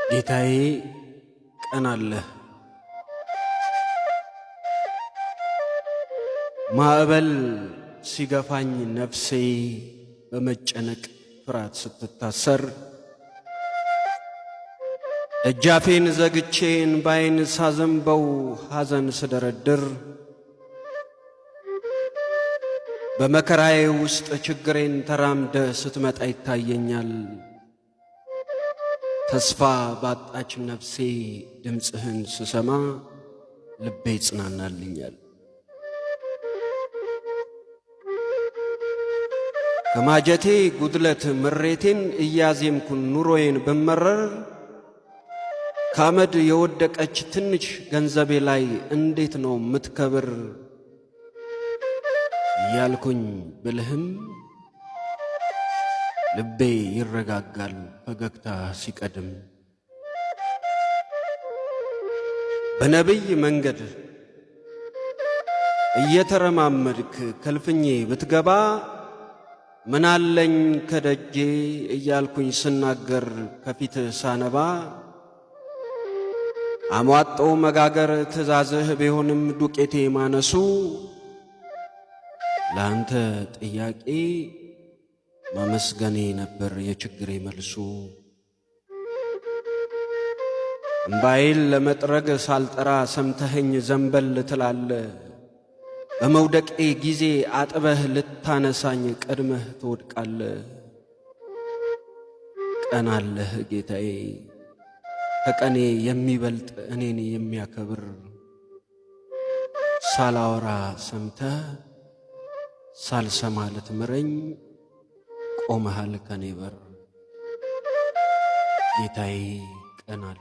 ጌታዬ ቀን አለ ማዕበል ሲገፋኝ ነፍሴ በመጨነቅ ፍርሃት ስትታሰር ደጃፌን ዘግቼ እንባዬን ሳዘንበው ሐዘን ስደረድር በመከራዬ ውስጥ ችግሬን ተራምደ ስትመጣ ይታየኛል። ተስፋ ባጣች ነፍሴ ድምፅህን ስሰማ ልቤ ይጽናናልኛል። ከማጀቴ ጉድለት ምሬቴን እያዜምኩን ኑሮዬን ብመረር ካመድ የወደቀች ትንሽ ገንዘቤ ላይ እንዴት ነው ምትከብር ያልኩኝ ብልህም ልቤ ይረጋጋል ፈገግታ ሲቀድም። በነቢይ መንገድ እየተረማመድክ ከልፍኜ ብትገባ ምናለኝ ከደጄ እያልኩኝ ስናገር ከፊት ሳነባ አሟጦ መጋገር ትእዛዝህ ቢሆንም ዱቄቴ ማነሱ ለአንተ ጥያቄ ማመስገኔ ነበር የችግሬ መልሱ። እምባዬን ለመጥረግ ሳልጠራ ሰምተኸኝ ዘንበል ትላለ። በመውደቄ ጊዜ አጥበህ ልታነሳኝ ቀድመህ ትወድቃለ። ቀን አለህ ጌታዬ ከቀኔ የሚበልጥ እኔን የሚያከብር ሳላወራ ሰምተህ ሳልሰማ ልትምረኝ ቆመሃል ከኔ በር። ጌታዬ ቀን አለ